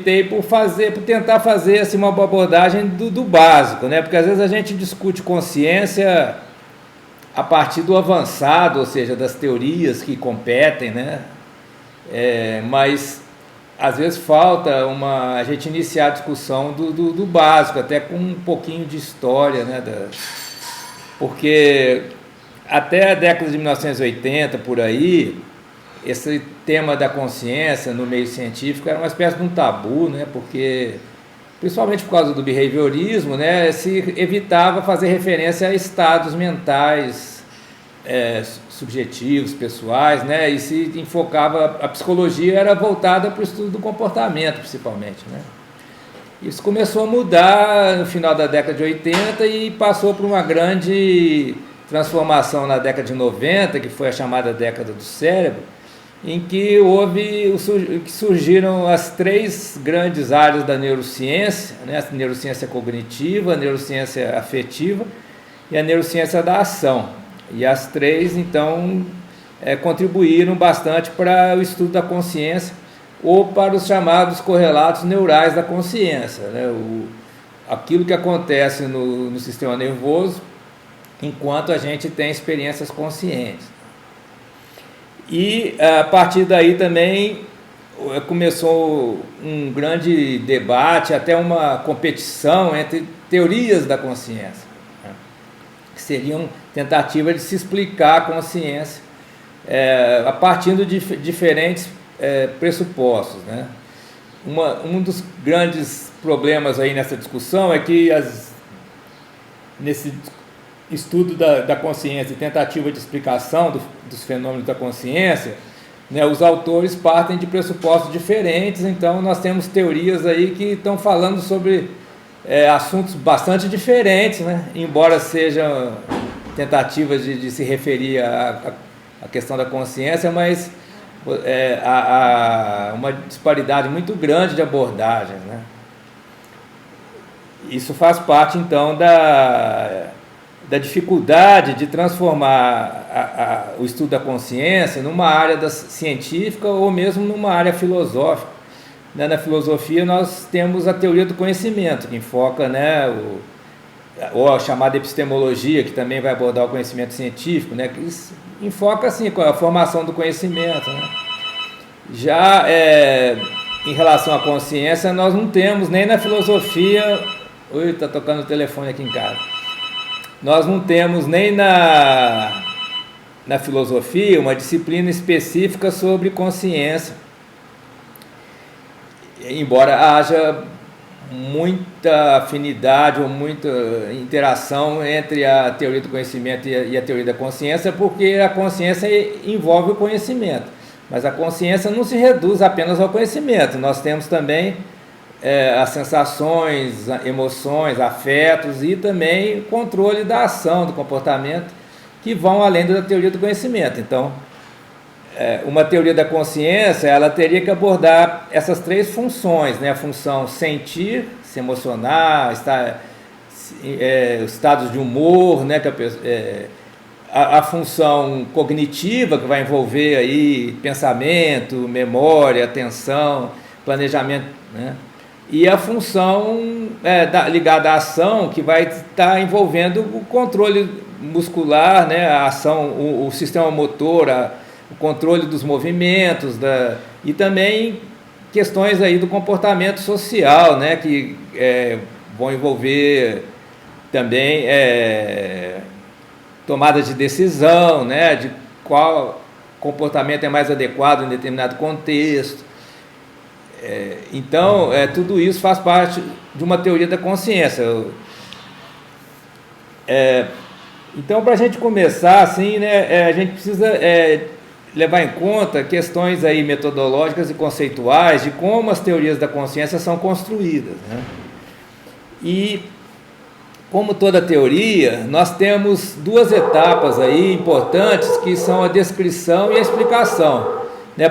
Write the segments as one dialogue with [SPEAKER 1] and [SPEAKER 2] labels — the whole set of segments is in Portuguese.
[SPEAKER 1] optei por tentar fazer assim, uma abordagem do básico, né? Porque às vezes a gente discute consciência a partir do avançado, ou seja, das teorias que competem, né? Mas às vezes falta a gente iniciar a discussão do básico, até com um pouquinho de história, né? Porque até a década de 1980, por aí, esse tema da consciência no meio científico era uma espécie de um tabu, né? Porque, principalmente por causa do behaviorismo, né? Se evitava fazer referência a estados mentais subjetivos, pessoais, né? E se enfocava, a psicologia era voltada para o estudo do comportamento, principalmente, né? Isso começou a mudar no final da década de 80 e passou por uma grande transformação na década de 90, que foi a chamada década do cérebro, em que surgiram as três grandes áreas da neurociência, né? A neurociência cognitiva, a neurociência afetiva e a neurociência da ação. E as três, então, contribuíram bastante para o estudo da consciência ou para os chamados correlatos neurais da consciência, né? Aquilo que acontece no sistema nervoso enquanto a gente tem experiências conscientes. E a partir daí também começou um grande debate, até uma competição entre teorias da consciência, né? Que seriam tentativas de se explicar a consciência a partir de diferentes pressupostos, né? Um dos grandes problemas aí nessa discussão é que nesse estudo da consciência e tentativa de explicação dos fenômenos da consciência, né, os autores partem de pressupostos diferentes, então nós temos teorias aí que estão falando sobre assuntos bastante diferentes, né, embora sejam tentativas de se referir à questão da consciência, mas há uma disparidade muito grande de abordagens, né? Isso faz parte, então, da dificuldade de transformar o estudo da consciência numa área científica ou mesmo numa área filosófica. Na filosofia nós temos a teoria do conhecimento, que enfoca, né, ou a chamada epistemologia, que também vai abordar o conhecimento científico, né, que enfoca assim, com a formação do conhecimento, né? Já em relação à consciência, nós não temos nem na filosofia... Ui, está tocando o telefone aqui em casa. Nós não temos nem na filosofia uma disciplina específica sobre consciência, embora haja muita afinidade ou muita interação entre a teoria do conhecimento e a teoria da consciência, porque a consciência envolve o conhecimento, mas a consciência não se reduz apenas ao conhecimento. Nós temos também as sensações, emoções, afetos e também o controle da ação, do comportamento, que vão além da teoria do conhecimento. Então, uma teoria da consciência, ela teria que abordar essas três funções, né? A função sentir, se emocionar, estados de humor, né? A função cognitiva, que vai envolver aí pensamento, memória, atenção, planejamento, né? E a função ligada à ação, que vai estar envolvendo o controle muscular, né? A ação, o sistema motor, o controle dos movimentos, e também questões aí do comportamento social, né? Que vão envolver também tomada de decisão, né? De qual comportamento é mais adequado em determinado contexto. Então, tudo isso faz parte de uma teoria da consciência. Então, para a gente começar, assim, né, a gente precisa levar em conta questões aí metodológicas e conceituais de como as teorias da consciência são construídas, né? E, como toda teoria, nós temos duas etapas aí importantes, que são a descrição e a explicação.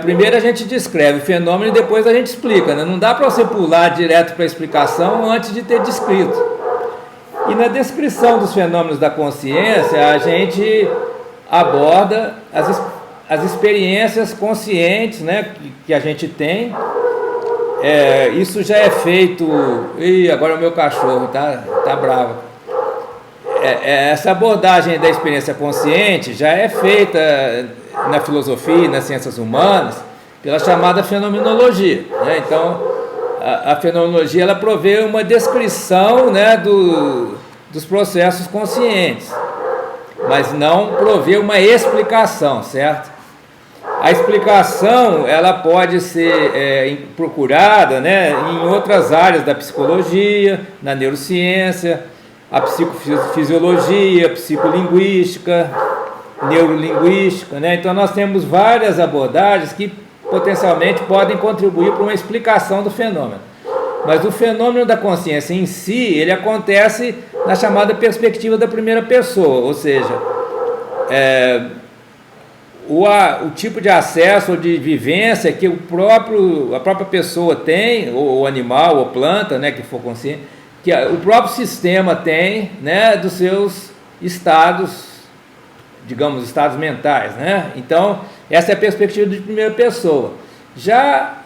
[SPEAKER 1] Primeiro a gente descreve o fenômeno e depois a gente explica, né? Não dá para você pular direto para a explicação antes de ter descrito. E na descrição dos fenômenos da consciência, a gente aborda as experiências conscientes, né, que a gente tem isso já é feito... Ih, agora o meu cachorro tá bravo. Essa abordagem da experiência consciente já é feita na filosofia e nas ciências humanas pela chamada fenomenologia, né? Então, a fenomenologia ela provê uma descrição, né, dos processos conscientes, mas não provê uma explicação, certo? A explicação ela pode ser procurada, né, em outras áreas da psicologia, na neurociência, a psicofisiologia, psicolinguística, neurolinguística, né? Então nós temos várias abordagens que potencialmente podem contribuir para uma explicação do fenômeno. Mas o fenômeno da consciência em si, ele acontece na chamada perspectiva da primeira pessoa, ou seja, o tipo de acesso ou de vivência que a própria pessoa tem, ou animal, ou planta, né, que for consciente, que o próprio sistema tem, né, dos seus estados, digamos, estados mentais, né? Então, essa é a perspectiva de primeira pessoa. Já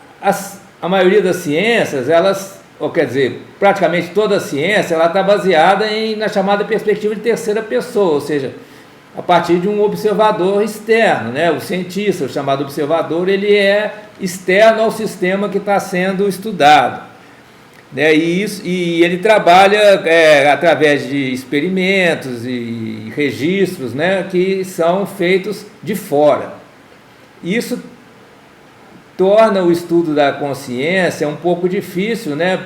[SPEAKER 1] a maioria das ciências, ou quer dizer, praticamente toda a ciência, ela está baseada na chamada perspectiva de terceira pessoa, ou seja, a partir de um observador externo, né? O cientista, o chamado observador, ele é externo ao sistema que está sendo estudado, né? E ele trabalha através de experimentos e registros, né, que são feitos de fora. Isso torna o estudo da consciência um pouco difícil, né,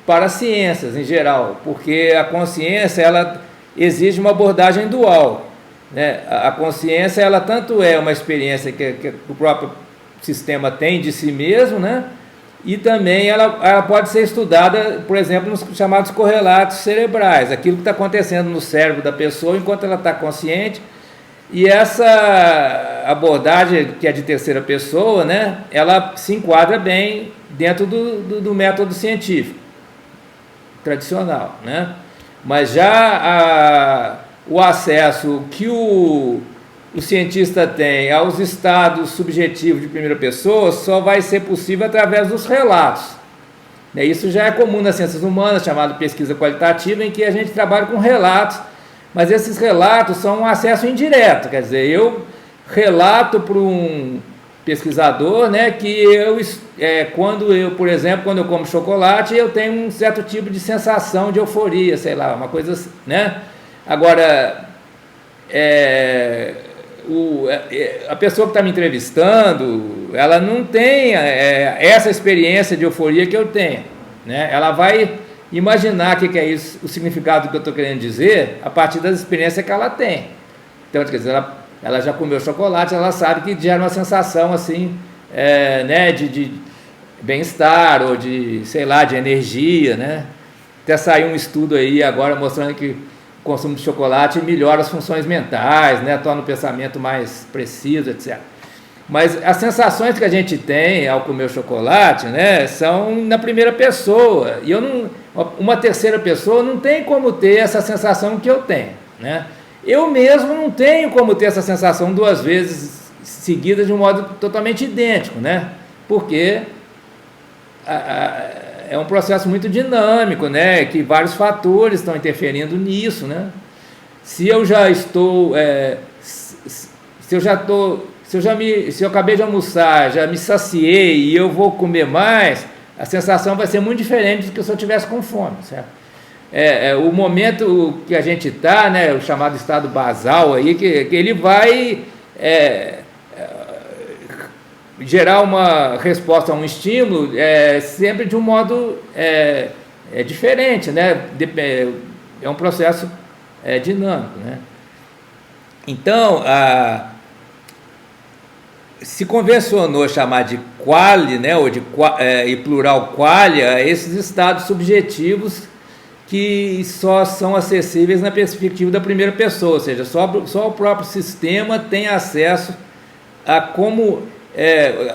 [SPEAKER 1] para as ciências em geral, porque a consciência ela exige uma abordagem dual, né? A consciência ela tanto é uma experiência que o próprio sistema tem de si mesmo, né? E também ela pode ser estudada, por exemplo, nos chamados correlatos cerebrais, aquilo que está acontecendo no cérebro da pessoa enquanto ela está consciente. E essa abordagem, que é de terceira pessoa, né, ela se enquadra bem dentro do método científico tradicional, né? Mas já o acesso que o cientista tem aos estados subjetivos de primeira pessoa só vai ser possível através dos relatos. Isso já é comum nas ciências humanas, chamado pesquisa qualitativa, em que a gente trabalha com relatos, mas esses relatos são um acesso indireto, quer dizer, eu relato para um pesquisador, né, que por exemplo, quando eu como chocolate, eu tenho um certo tipo de sensação de euforia, sei lá, uma coisa assim, né? Agora, a pessoa que está me entrevistando, ela não tem essa experiência de euforia que eu tenho, né? Ela vai imaginar o que é isso, o significado que eu estou querendo dizer, a partir das experiências que ela tem. Então, quer dizer, ela já comeu chocolate, ela sabe que gera uma sensação assim, né, de bem-estar ou de, sei lá, de energia, né? Até saiu um estudo aí agora mostrando que o consumo de chocolate melhora as funções mentais, né, torna o pensamento mais preciso, etc. Mas as sensações que a gente tem ao comer o chocolate, né, são na primeira pessoa. E uma terceira pessoa não tem como ter essa sensação que eu tenho, né? Eu mesmo não tenho como ter essa sensação duas vezes seguidas de um modo totalmente idêntico, né? Porque é um processo muito dinâmico, né? Que vários fatores estão interferindo nisso, né? Se eu acabei de almoçar, já me saciei e eu vou comer mais, a sensação vai ser muito diferente do que se eu tivesse com fome, certo? O momento que a gente está, né, o chamado estado basal aí, que ele vai gerar uma resposta a um estímulo sempre de um modo diferente, né? É um processo dinâmico, né? Então, se convencionou chamar de qualia, né, ou e plural qualia, esses estados subjetivos que só são acessíveis na perspectiva da primeira pessoa, ou seja, só o próprio sistema tem acesso a como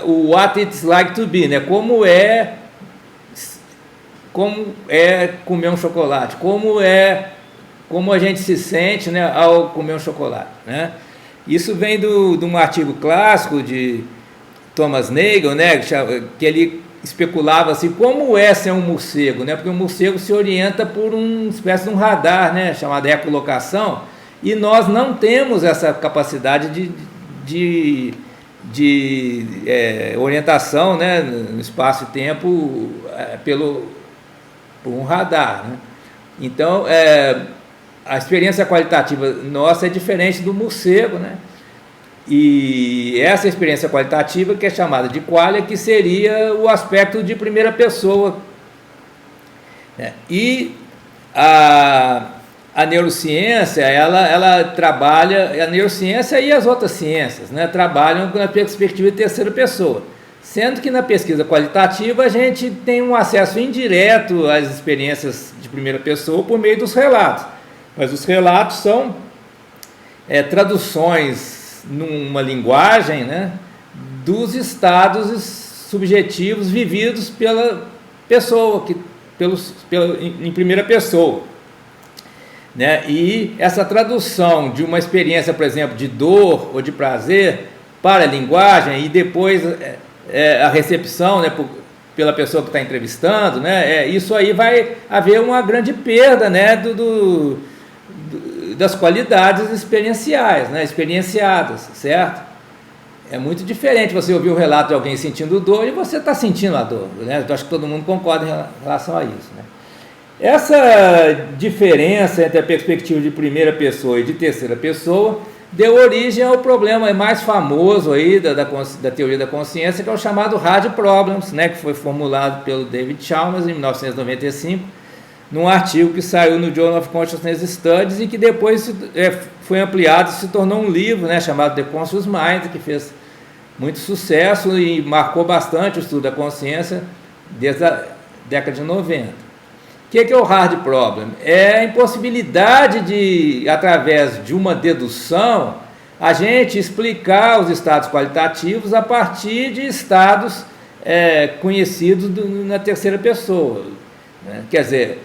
[SPEAKER 1] o what it's like to be, né? Como é comer um chocolate, como a gente se sente, né, ao comer um chocolate, né? Isso vem de um artigo clássico de Thomas Nagel, né, que ele especulava assim, como é ser um morcego, né? Porque o morcego se orienta por uma espécie de um radar, né? Chamado ecolocação, e nós não temos essa capacidade de orientação, né? No espaço e tempo por um radar, né? Então, a experiência qualitativa nossa é diferente do morcego, né? E essa experiência qualitativa, que é chamada de qualia, que seria o aspecto de primeira pessoa, né? E a neurociência, ela trabalha, a neurociência e as outras ciências, né, trabalham na perspectiva de terceira pessoa, sendo que na pesquisa qualitativa a gente tem um acesso indireto às experiências de primeira pessoa por meio dos relatos, mas os relatos são traduções numa linguagem, né, dos estados subjetivos vividos pela pessoa, em primeira pessoa, né? E essa tradução de uma experiência, por exemplo, de dor ou de prazer para a linguagem e depois a recepção, né, pela pessoa que está entrevistando, né, isso aí vai haver uma grande perda, né, das qualidades experienciais, né, experienciadas, certo? É muito diferente você ouvir o relato de alguém sentindo dor e você está sentindo a dor, né? Eu acho que todo mundo concorda em relação a isso, né? Essa diferença entre a perspectiva de primeira pessoa e de terceira pessoa deu origem ao problema mais famoso aí da teoria da consciência, que é o chamado Hard Problems, né, que foi formulado pelo David Chalmers em 1995, num artigo que saiu no Journal of Consciousness Studies e que depois foi ampliado e se tornou um livro, né, chamado The Conscious Mind, que fez muito sucesso e marcou bastante o estudo da consciência desde a década de 90. O que é o Hard Problem? É a impossibilidade de, através de uma dedução, a gente explicar os estados qualitativos a partir de estados conhecidos na terceira pessoa, né? Quer dizer,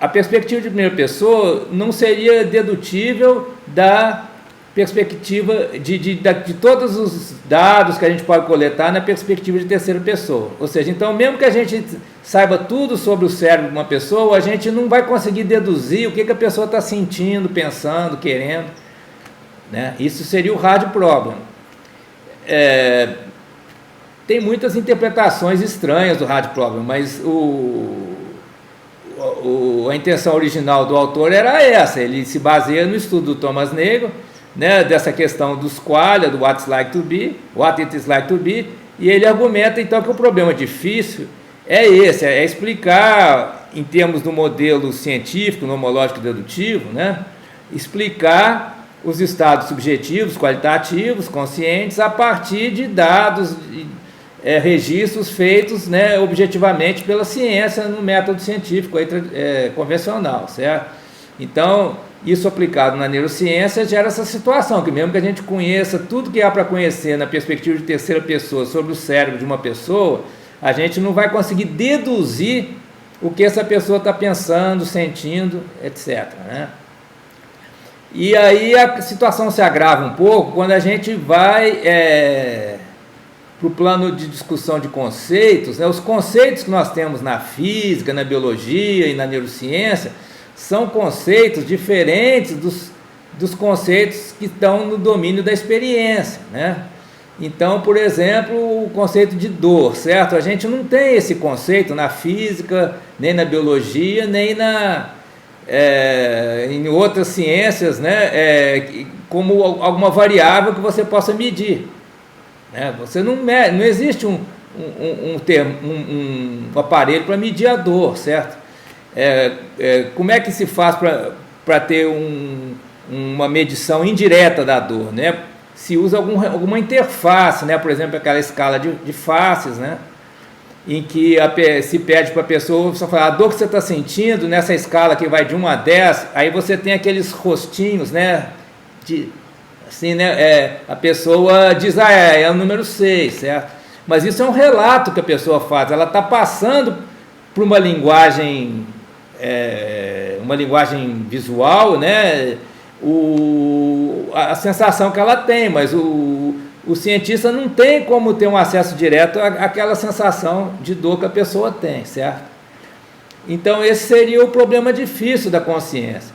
[SPEAKER 1] a perspectiva de primeira pessoa não seria dedutível da perspectiva de todos os dados que a gente pode coletar na perspectiva de terceira pessoa. Ou seja, então, mesmo que a gente saiba tudo sobre o cérebro de uma pessoa, a gente não vai conseguir deduzir o que a pessoa está sentindo, pensando, querendo, né? Isso seria o hard problem. Tem muitas interpretações estranhas do hard problem, mas a intenção original do autor era essa. Ele se baseia no estudo do Thomas Nagel, né, dessa questão dos qualia, do what it is like to be, e ele argumenta então que o problema difícil é esse, é explicar, em termos do modelo científico, nomológico dedutivo, né, explicar os estados subjetivos, qualitativos, conscientes, a partir de dados, registros feitos, né, objetivamente pela ciência no método científico convencional, certo? Então, isso aplicado na neurociência gera essa situação, que mesmo que a gente conheça tudo que há para conhecer na perspectiva de terceira pessoa sobre o cérebro de uma pessoa, a gente não vai conseguir deduzir o que essa pessoa está pensando, sentindo, etc., né? E aí a situação se agrava um pouco quando a gente vai para o plano de discussão de conceitos, né? Os conceitos que nós temos na física, na biologia e na neurociência são conceitos diferentes dos conceitos que estão no domínio da experiência, né? Então, por exemplo, o conceito de dor, certo? A gente não tem esse conceito na física, nem na biologia, nem em outras ciências, né? Como alguma variável que você possa medir, né? Você não existe um aparelho para medir a dor, certo? Como é que se faz para ter uma medição indireta da dor, né? Se usa alguma interface, né? Por exemplo, aquela escala de faces, né? Em que se pede para a pessoa só falar a dor que você está sentindo nessa escala que vai de 1 a 10, aí você tem aqueles rostinhos, né? Assim, né? A pessoa diz, é o número 6, certo? Mas isso é um relato que a pessoa faz, ela está passando por uma linguagem visual, né? A sensação que ela tem, mas o o cientista não tem como ter um acesso direto àquela sensação de dor que a pessoa tem, certo? Então esse seria o problema difícil da consciência.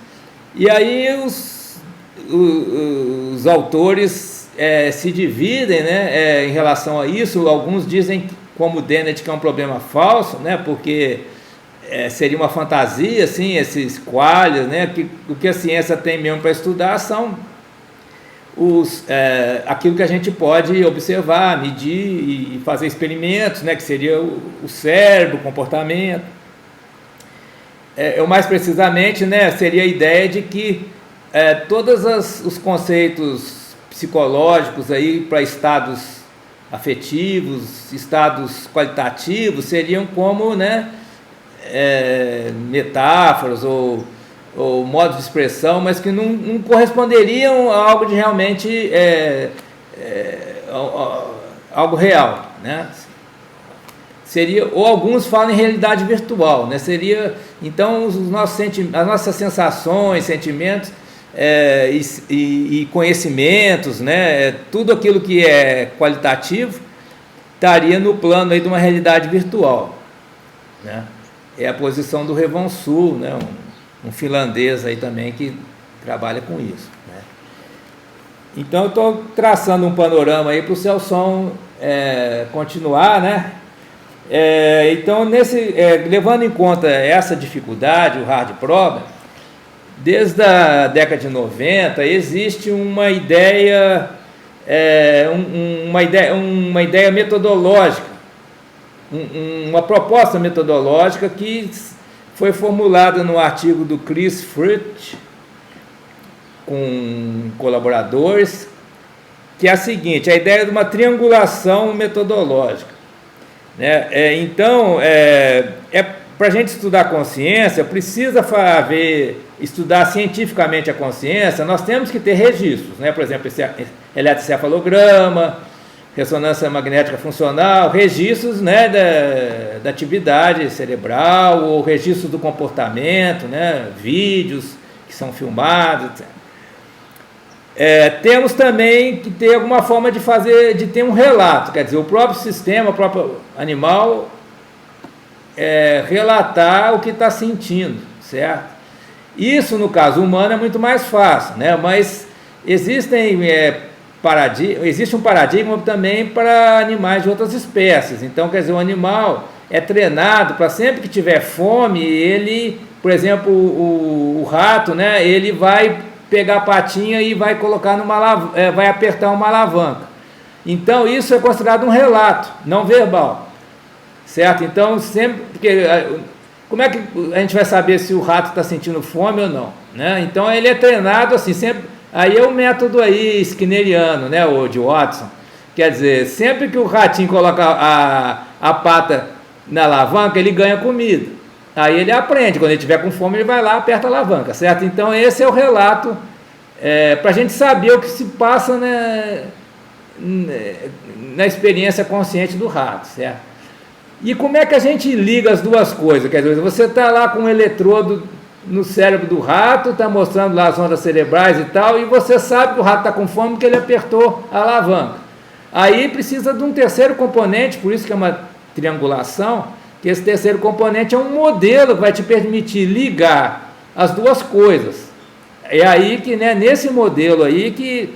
[SPEAKER 1] E aí os autores se dividem, né, em relação a isso. Alguns dizem, como o Dennett, que é um problema falso, né, porque seria uma fantasia, assim, esses qualis, né, que o que a ciência tem mesmo para estudar são aquilo que a gente pode observar, medir e fazer experimentos, né, que seria o cérebro, o comportamento. Mais precisamente, né, seria a ideia de que todos os conceitos psicológicos aí para estados afetivos, estados qualitativos, seriam como, né, metáforas ou modos de expressão, mas que não corresponderiam a algo de realmente algo real, né? Seria, ou alguns falam em realidade virtual, né? Seria, então, as nossas sensações, sentimentos e conhecimentos, né? Tudo aquilo que é qualitativo estaria no plano aí de uma realidade virtual, né? É a posição do Revonsul, né? Um finlandês aí também que trabalha com isso, né? Então eu estou traçando um panorama aí para o Celson continuar, né? Então, levando em conta essa dificuldade, o hard problem, desde a década de 90 existe uma ideia metodológica, uma proposta metodológica que foi formulada no artigo do Chris Fritsch com colaboradores, que é a seguinte: a ideia de uma triangulação metodológica, né? Então, para a gente estudar a consciência, precisa estudar cientificamente a consciência, nós temos que ter registros, né? Por exemplo, esse eletrocefalograma, ressonância magnética funcional, registros, né, da atividade cerebral, ou registros do comportamento, né, vídeos que são filmados, etc. Temos também que ter alguma forma de ter um relato, quer dizer, o próprio sistema, o próprio animal relatar o que está sentindo, certo? Isso, no caso humano, é muito mais fácil, né? Mas existe um paradigma também para animais de outras espécies. Então, quer dizer, o animal é treinado para sempre que tiver fome, ele, por exemplo, o rato, né, ele vai pegar a patinha e vai colocar vai apertar uma alavanca. Então, isso é considerado um relato não verbal, certo? Então, como é que a gente vai saber se o rato está sentindo fome ou não, né? Então, ele é treinado assim, sempre. Aí é o método aí skinneriano, né, o de Watson. Quer dizer, sempre que o ratinho coloca a pata na alavanca, ele ganha comida. Aí ele aprende, quando ele estiver com fome, ele vai lá e aperta a alavanca, certo? Então esse é o relato, para a gente saber o que se passa, né, na experiência consciente do rato, certo? E como é que a gente liga as duas coisas? Quer dizer, você está lá com um eletrodo no cérebro do rato, está mostrando lá as ondas cerebrais e tal, e você sabe que o rato está com fome porque ele apertou a alavanca. Aí precisa de um terceiro componente, por isso que é uma triangulação, que esse terceiro componente é um modelo que vai te permitir ligar as duas coisas. É aí que, né, nesse modelo aí que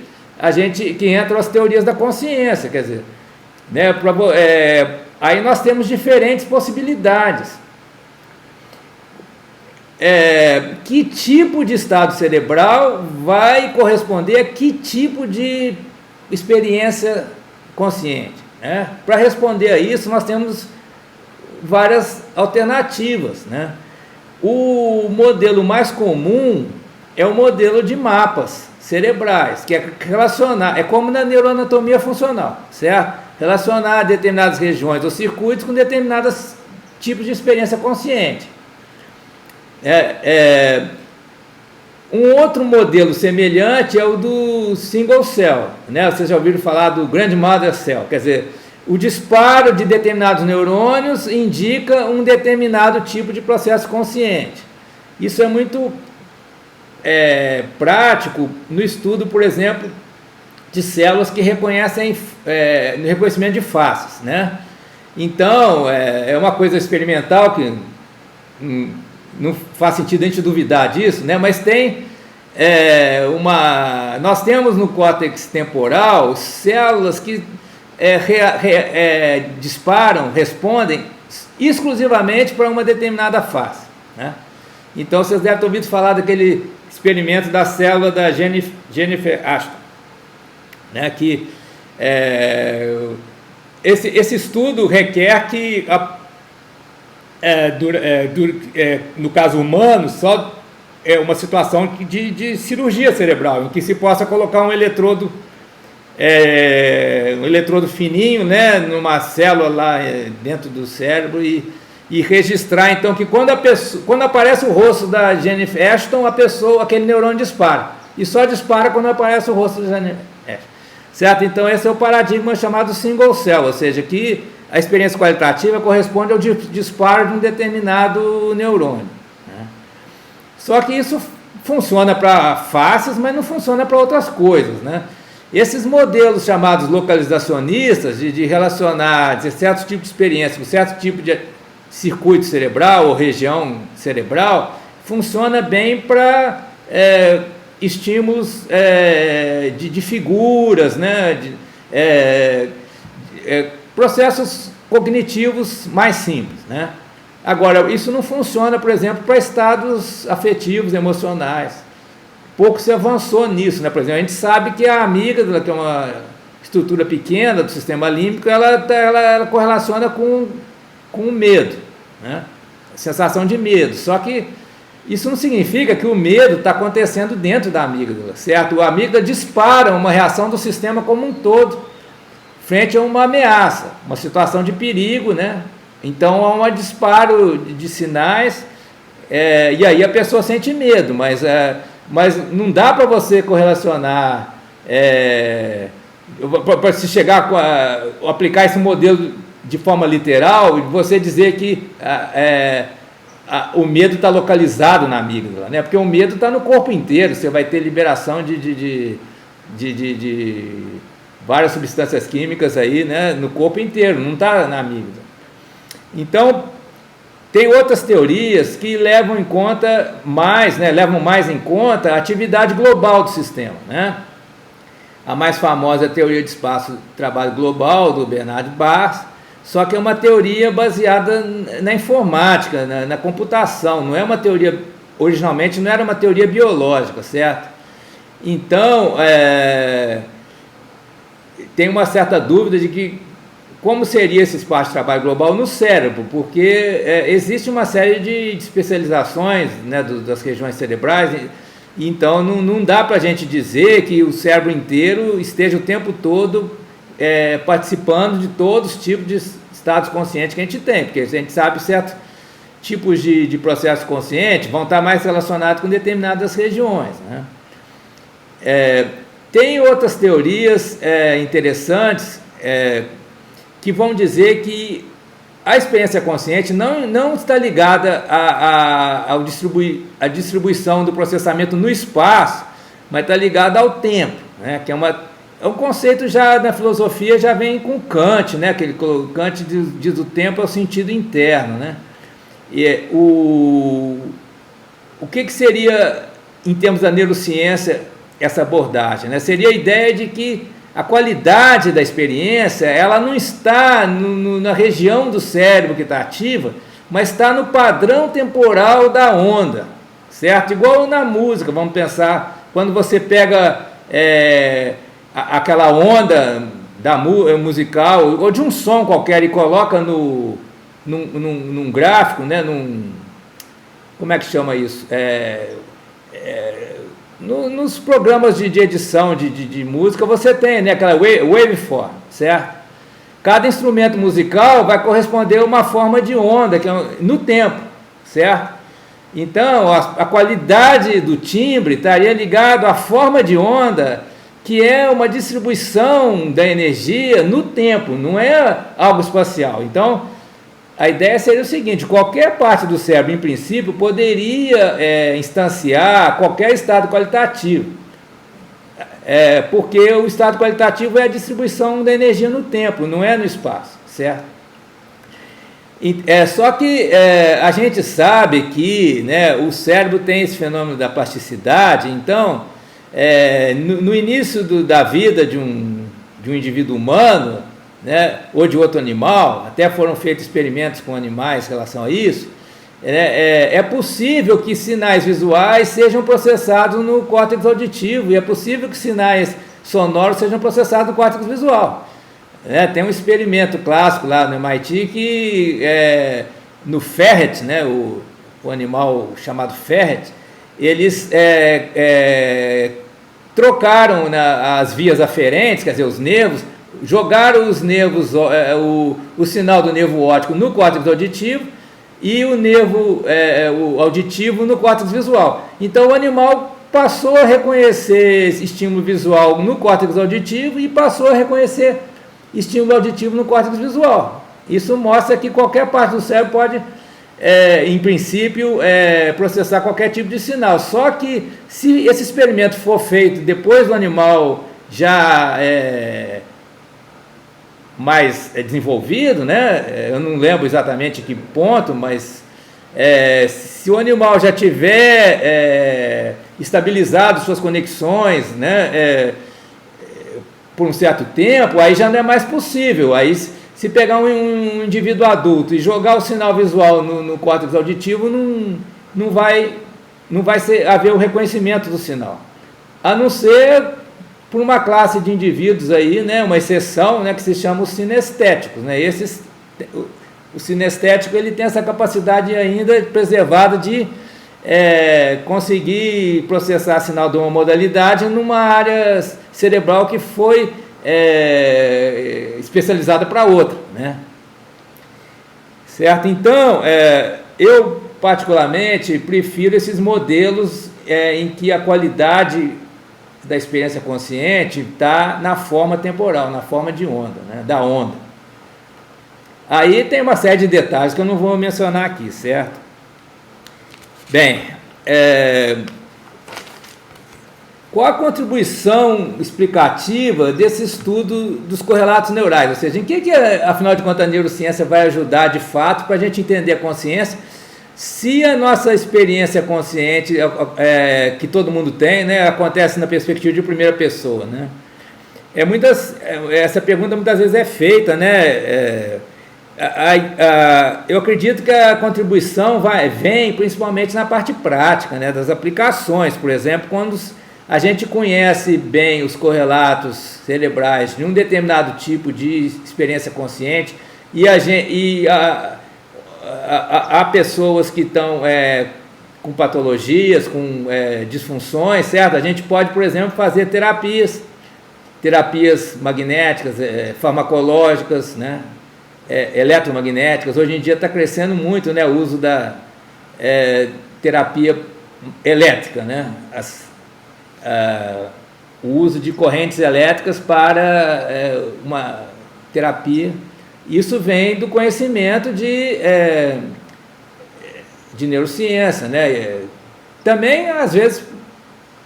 [SPEAKER 1] entram as teorias da consciência, quer dizer, né, aí nós temos diferentes possibilidades. Que tipo de estado cerebral vai corresponder a que tipo de experiência consciente, né? Para responder a isso, nós temos várias alternativas, né? O modelo mais comum é o modelo de mapas cerebrais, que é como na neuroanatomia funcional, certo? Relacionar determinadas regiões ou circuitos com determinados tipos de experiência consciente. Um outro modelo semelhante é o do single cell, né? Vocês já ouviram falar do grandmother cell, quer dizer, o disparo de determinados neurônios indica um determinado tipo de processo consciente. Isso é muito prático no estudo, por exemplo, de células que reconhecem reconhecimento de faces, né? Então, é uma coisa experimental que não faz sentido a gente duvidar disso, né? Mas tem nós temos no córtex temporal células que disparam, respondem exclusivamente para uma determinada face, né? Então, vocês devem ter ouvido falar daquele experimento da célula da Jennifer Ashton, né? Que esse estudo requer que, no caso humano, só é uma situação de cirurgia cerebral, em que se possa colocar um eletrodo fininho, né, numa célula lá dentro do cérebro e registrar, então, que quando aparece o rosto da Jennifer Ashton, aquele neurônio dispara, e só dispara quando aparece o rosto da Jennifer Ashton, certo? Então, esse é o paradigma chamado single cell, ou seja, que a experiência qualitativa corresponde ao disparo de um determinado neurônio, né? Só que isso funciona para faces, mas não funciona para outras coisas, né? Esses modelos chamados localizacionistas, de relacionar certos tipos de experiência com certo tipo de circuito cerebral ou região cerebral, funciona bem para estímulos de figuras, né? Processos cognitivos mais simples, né? Agora, isso não funciona, por exemplo, para estados afetivos, emocionais. Pouco se avançou nisso, né? Por exemplo, a gente sabe que a amígdala, que é uma estrutura pequena do sistema límbico, ela correlaciona com o medo, né? A sensação de medo. Só que isso não significa que o medo está acontecendo dentro da amígdala, certo? A amígdala dispara uma reação do sistema como um todo frente a uma ameaça, uma situação de perigo, né? Então há um disparo de sinais, e aí a pessoa sente medo, mas não dá para você correlacionar, para se chegar aplicar esse modelo de forma literal e você dizer que o medo está localizado na amígdala, né? Porque o medo está no corpo inteiro, você vai ter liberação de várias substâncias químicas aí, né, no corpo inteiro, não está na amígdala. Então, tem outras teorias que levam mais em conta a atividade global do sistema, né? A mais famosa é a teoria de espaço-trabalho global, do Bernard Bass, só que é uma teoria baseada na informática, na computação, não é uma teoria, originalmente não era uma teoria biológica, certo? Então, tem uma certa dúvida de que como seria esse espaço de trabalho global no cérebro, porque existe uma série de especializações, né, das regiões cerebrais, e então não dá para a gente dizer que o cérebro inteiro esteja o tempo todo participando de todos os tipos de estados conscientes que a gente tem, porque a gente sabe certos tipos de processos conscientes vão estar mais relacionados com determinadas regiões, né? Tem outras teorias interessantes que vão dizer que a experiência consciente não está ligada à distribuição do processamento no espaço, mas está ligada ao tempo, né? Que é um conceito já na filosofia, já vem com Kant, né? Kant diz o tempo é o sentido interno, né? E o que seria, em termos da neurociência, essa abordagem, né? Seria a ideia de que a qualidade da experiência, ela não está na região do cérebro que está ativa, mas está no padrão temporal da onda, certo? Igual na música, vamos pensar, quando você pega aquela onda musical, ou de um som qualquer, e coloca num gráfico, né? Como é que chama isso? Nos programas de edição de música você tem, né, aquela waveform, certo? Cada instrumento musical vai corresponder a uma forma de onda que no tempo, certo? Então a qualidade do timbre estaria ligado à forma de onda, que é uma distribuição da energia no tempo, não é algo espacial. Então a ideia seria o seguinte: qualquer parte do cérebro, em princípio, poderia instanciar qualquer estado qualitativo. Porque o estado qualitativo é a distribuição da energia no tempo, não é no espaço, certo? Só que a gente sabe que, né, o cérebro tem esse fenômeno da plasticidade, então, no início da vida de um indivíduo humano, né, ou de outro animal, até foram feitos experimentos com animais em relação a isso, é possível que sinais visuais sejam processados no córtex auditivo, e é possível que sinais sonoros sejam processados no córtex visual. Tem um experimento clássico lá no MIT que, no ferret, né, o animal chamado ferret, eles trocaram as vias aferentes, quer dizer, os nervos, jogaram os nervos, o sinal do nervo óptico no córtex auditivo e o nervo o auditivo no córtex visual. Então o animal passou a reconhecer estímulo visual no córtex auditivo e passou a reconhecer estímulo auditivo no córtex visual. Isso mostra que qualquer parte do cérebro pode, em princípio, processar qualquer tipo de sinal. Só que se esse experimento for feito depois do animal já mais desenvolvido, né? Eu não lembro exatamente que ponto, mas se o animal já tiver estabilizado suas conexões, né, por um certo tempo, aí já não é mais possível. Aí, se pegar um indivíduo adulto e jogar o sinal visual no córtex auditivo, não vai haver o reconhecimento do sinal, a não ser por uma classe de indivíduos aí, né, uma exceção, né, que se chama os sinestéticos, né? O sinestético, ele tem essa capacidade ainda preservada de conseguir processar sinal de uma modalidade numa área cerebral que foi especializada para outra, né? Certo? Então, eu particularmente prefiro esses modelos em que a qualidade da experiência consciente está na forma temporal, na forma de onda, né? Da onda. Aí tem uma série de detalhes que eu não vou mencionar aqui, certo? Bem, qual a contribuição explicativa desse estudo dos correlatos neurais? Ou seja, em que afinal de contas, a neurociência vai ajudar de fato para a gente entender a consciência, se a nossa experiência consciente, que todo mundo tem, né, acontece na perspectiva de primeira pessoa, né? Essa pergunta muitas vezes é feita, né? Eu acredito que a contribuição vem principalmente na parte prática, né, das aplicações. Por exemplo, quando a gente conhece bem os correlatos cerebrais de um determinado tipo de experiência consciente e há pessoas que estão com patologias, com disfunções, certo? A gente pode, por exemplo, fazer terapias magnéticas, farmacológicas, né? Eletromagnéticas. Hoje em dia está crescendo muito, né, o uso da terapia elétrica, né? O uso de correntes elétricas para uma terapia. Isso vem do conhecimento de neurociência, né? Também, às vezes,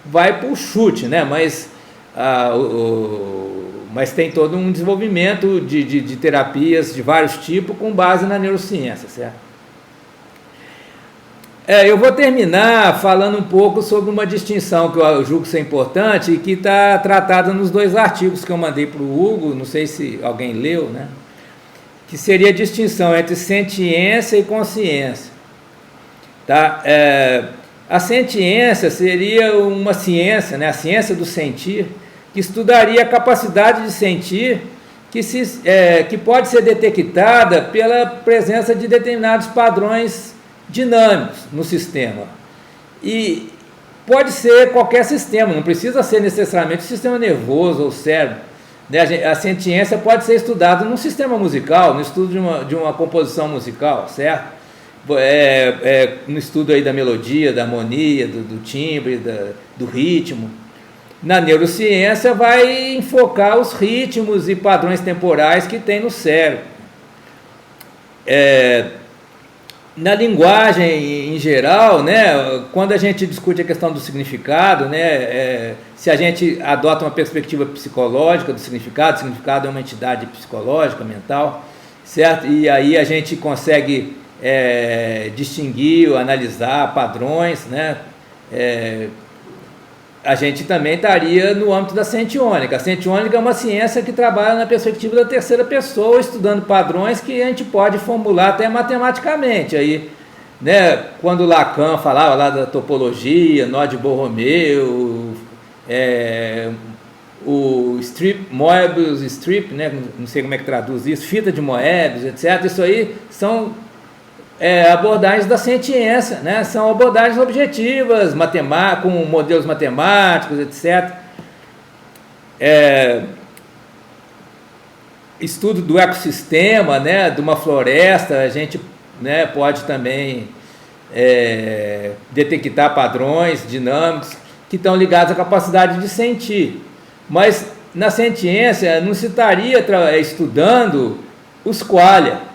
[SPEAKER 1] vai para o chute, né? Mas tem todo um desenvolvimento de terapias de vários tipos com base na neurociência, certo? Eu vou terminar falando um pouco sobre uma distinção que eu julgo ser importante e que está tratada nos 2 artigos que eu mandei para o Hugo, não sei se alguém leu, né? Que seria a distinção entre sentiência e consciência. Tá? A sentiência seria uma ciência, né? A ciência do sentir, que estudaria a capacidade de sentir que pode ser detectada pela presença de determinados padrões dinâmicos no sistema. E pode ser qualquer sistema, não precisa ser necessariamente o sistema nervoso ou o cérebro. A sentiência pode ser estudada num sistema musical, no estudo de uma composição musical, certo? No estudo aí da melodia, da harmonia, do timbre, do ritmo. Na neurociência vai enfocar os ritmos e padrões temporais que tem no cérebro. na linguagem em geral, né, quando a gente discute a questão do significado, né, se a gente adota uma perspectiva psicológica do significado, o significado é uma entidade psicológica, mental, certo? E aí a gente consegue distinguir, analisar padrões, né? A gente também estaria no âmbito da sentiônica. A sentiônica é uma ciência que trabalha na perspectiva da terceira pessoa, estudando padrões que a gente pode formular até matematicamente. Aí, né, quando Lacan falava lá da topologia, nó de Borromeu, o strip, Moebius strip, né, não sei como é que traduz isso, fita de Moebius, etc. Isso aí são abordagens da ciência, né? São abordagens objetivas, com modelos matemáticos, etc. Estudo do ecossistema, né? De uma floresta, a gente, né, pode também detectar padrões dinâmicos que estão ligados à capacidade de sentir. Mas na ciência não se estaria estudando os qualia.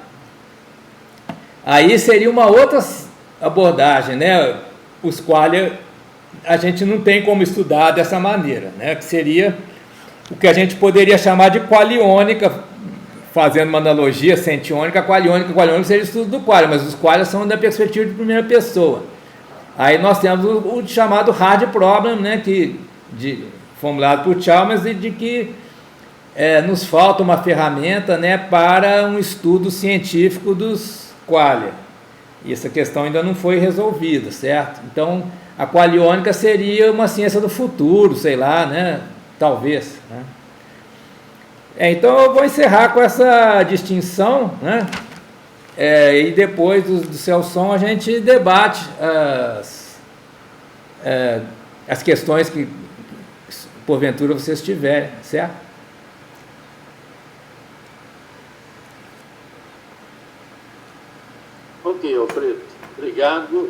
[SPEAKER 1] Aí seria uma outra abordagem, né? Os qualia a gente não tem como estudar dessa maneira, né? Que seria o que a gente poderia chamar de qualiônica, fazendo uma analogia sentiônica, qualiônica seria o estudo do qualia, mas os qualia são da perspectiva de primeira pessoa. Aí nós temos o chamado hard problem, né? Formulado por Chalmers, de que nos falta uma ferramenta, né, para um estudo científico dos qualia. E essa questão ainda não foi resolvida, certo? Então, a qualiônica seria uma ciência do futuro, sei lá, né? Talvez. Né? Então, eu vou encerrar com essa distinção, né? E depois do Celson a gente debate as questões que, porventura, vocês tiverem, certo?
[SPEAKER 2] Ok, Alfredo. Obrigado.